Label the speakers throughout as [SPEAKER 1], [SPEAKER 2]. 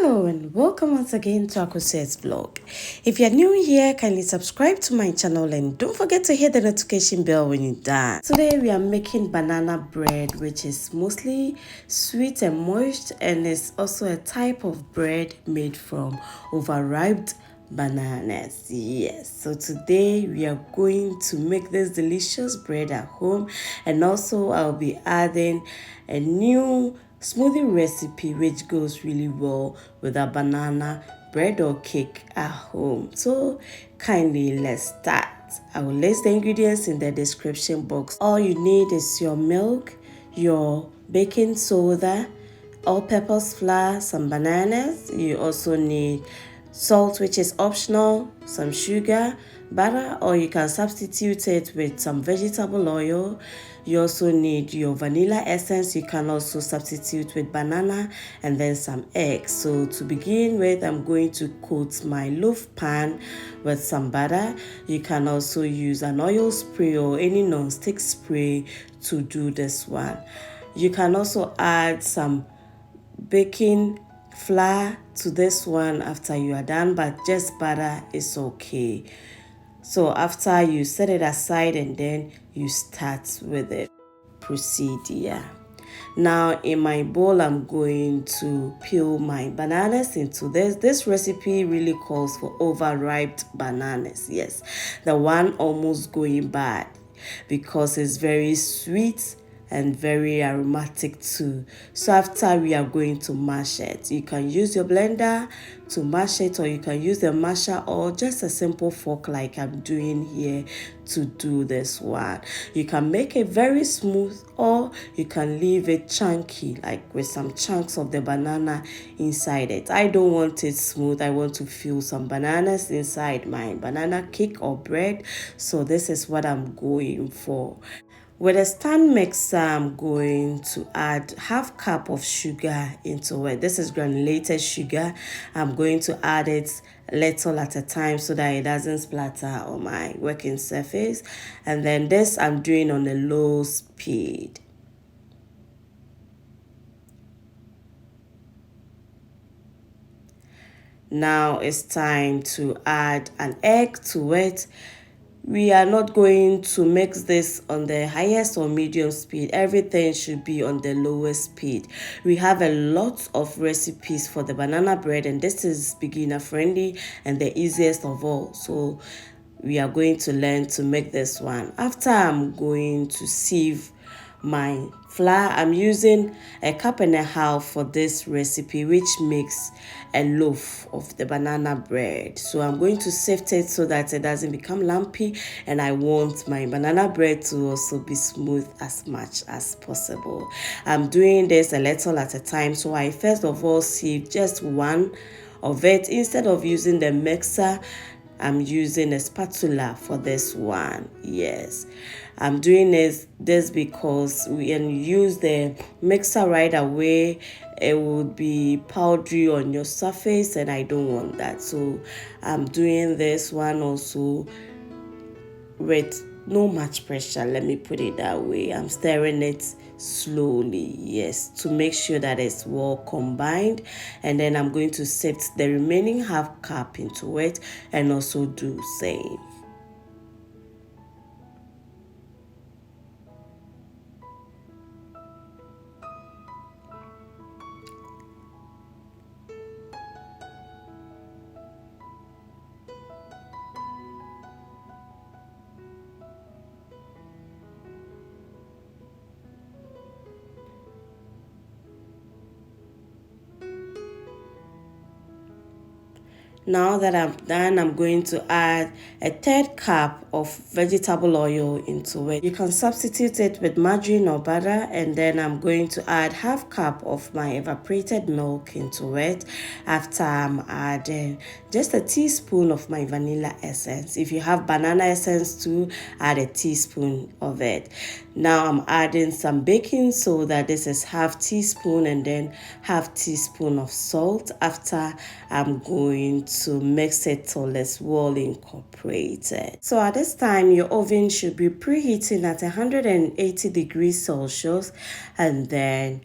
[SPEAKER 1] Hello and welcome once again to Akoset's vlog. If you're new here, kindly subscribe to my channel and don't forget to hit the notification bell when you're done. Today we are making banana bread, which is mostly sweet and moist, and it's also a type of bread made from overripe bananas. Yes, so today we are going to make this delicious bread at home, and also I'll be adding a new smoothie recipe which goes really well with a banana bread or cake at home. So kindly let's start. I will list the ingredients in the description box. All you need is your milk, your baking soda, all-purpose flour, some bananas. You also need salt, which is optional, some sugar, butter, or you can substitute it with some vegetable oil. You also need your vanilla essence. You can also substitute with banana and then some eggs. So to begin with, I'm going to coat my loaf pan with some butter. You can also use an oil spray or any non-stick spray to do this one. You can also add some baking flour to this one after you are done, but just butter is okay. So after you set it aside and then you start with it. Proceed here. Now in my bowl, I'm going to peel my bananas into this. This recipe really calls for overripe bananas. Yes, the one almost going bad because it's very sweet and very aromatic too. So after we are going to mash it, you can use your blender to mash it, or you can use the masher or just a simple fork like I'm doing here to do this one. You can make it very smooth, or you can leave it chunky, like with some chunks of the banana inside it. I don't want it smooth. I want to feel some bananas inside my banana cake or bread. So this is what I'm going for. With a stand mixer, I'm going to add half cup of sugar into it. This is granulated sugar. I'm going to add it little at a time so that it doesn't splatter on my working surface. And then this I'm doing on a low speed. Now it's time to add an egg to it. We are not going to mix this on the highest or medium speed. Everything should be on the lowest speed. We have a lot of recipes for the banana bread, and this is beginner friendly and the easiest of all. So we are going to learn to make this one. After, I'm going to sieve my flour. I'm using a cup and a half for this recipe, which makes a loaf of the banana bread. So I'm going to sift it so that it doesn't become lumpy, and I want my banana bread to also be smooth as much as possible. I'm doing this a little at a time, so I first of all sieve just one of it. Instead of using the mixer, I'm using a spatula for this one. Yes, I'm doing this because when you use the mixer right away, it would be powdery on your surface, and I don't want that. So I'm doing this one also with no much pressure, let me put it that way. I'm stirring it slowly, yes, to make sure that it's well combined. And then I'm going to sift the remaining half cup into it and also do same. Now that I'm done, I'm going to add a third cup of vegetable oil into it. You can substitute it with margarine or butter, and then I'm going to add half cup of my evaporated milk into it. After, I'm adding just a teaspoon of my vanilla essence. If you have banana essence too, add a teaspoon of it. Now I'm adding some baking soda. This is half teaspoon, and then half teaspoon of salt. After, I'm going to mix it till it's well incorporated. So at this time, your oven should be preheating at 180 degrees Celsius, and then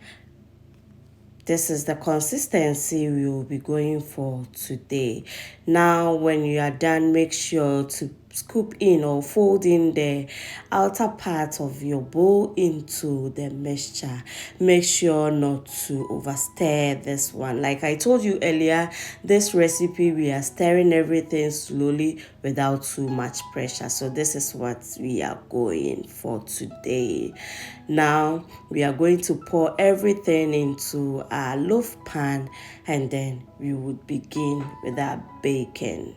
[SPEAKER 1] this is the consistency we will be going for today. Now when you are done, make sure to scoop in or fold in the outer part of your bowl into the mixture. Make sure not to overstir this one. Like I told you earlier, this recipe we are stirring everything slowly without too much pressure. So this is what we are going for today. Now we are going to pour everything into our loaf pan, and then we would begin with our baking.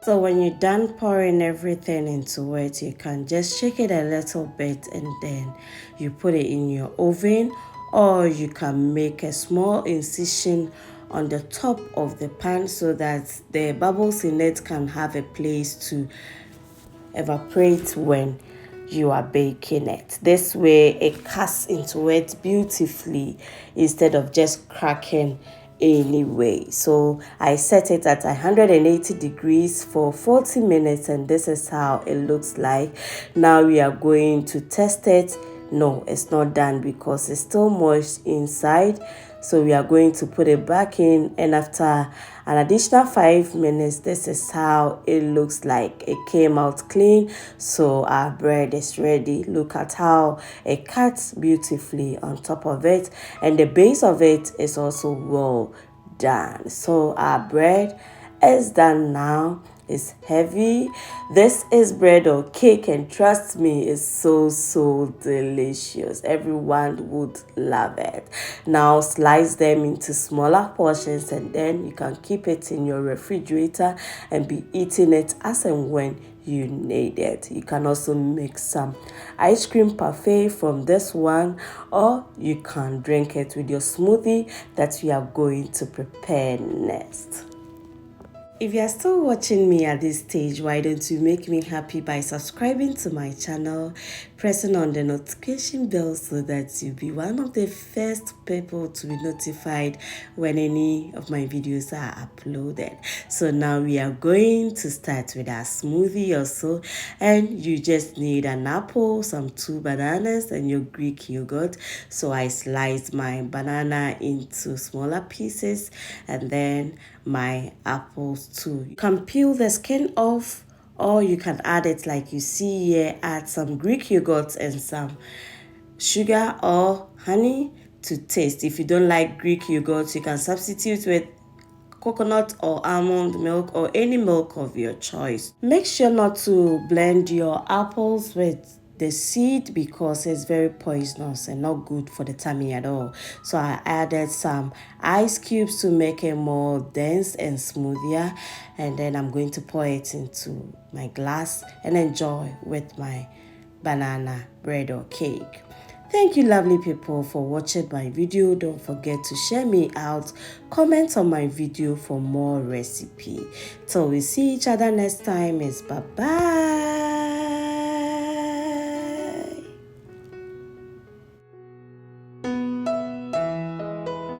[SPEAKER 1] So when you're done pouring everything into it, you can just shake it a little bit and then you put it in your oven, or you can make a small incision on the top of the pan so that the bubbles in it can have a place to evaporate when you are baking it. This way it casts into it beautifully instead of just cracking anyway. So I set it at 180 degrees for 40 minutes, and this is how it looks like. Now we are going to test it. No, it's not done because it's still moist inside. So we are going to put it back in, and after an additional 5 minutes, this is how it looks like. It came out clean, so our bread is ready. Look at how it cuts beautifully on top of it, and the base of it is also well done. So our bread is done now. It's heavy. This is bread or cake, and trust me, it's so delicious. Everyone would love it. Now slice them into smaller portions, and then you can keep it in your refrigerator and be eating it as and when you need it. You can also make some ice cream parfait from this one, or you can drink it with your smoothie that we are going to prepare next. If you are still watching me at this stage, why don't you make me happy by subscribing to my channel, pressing on the notification bell so that you'll be one of the first people to be notified when any of my videos are uploaded. So now we are going to start with our smoothie also, and you just need an apple, some 2 bananas, and your Greek yogurt. So I sliced my banana into smaller pieces, and then my apples too. You can peel the skin off, or you can add it like you see here. Add some Greek yogurt and some sugar or honey to taste. If you don't like Greek yogurt, you can substitute with coconut or almond milk or any milk of your choice. Make sure not to blend your apples with the seed because it's very poisonous and not good for the tummy at all. So I added some ice cubes to make it more dense and smoother, and then I'm going to pour it into my glass and enjoy with my banana bread or cake. Thank you lovely people for watching my video. Don't forget to share me out, comment on my video for more recipe. Till we see each other next time, is bye bye.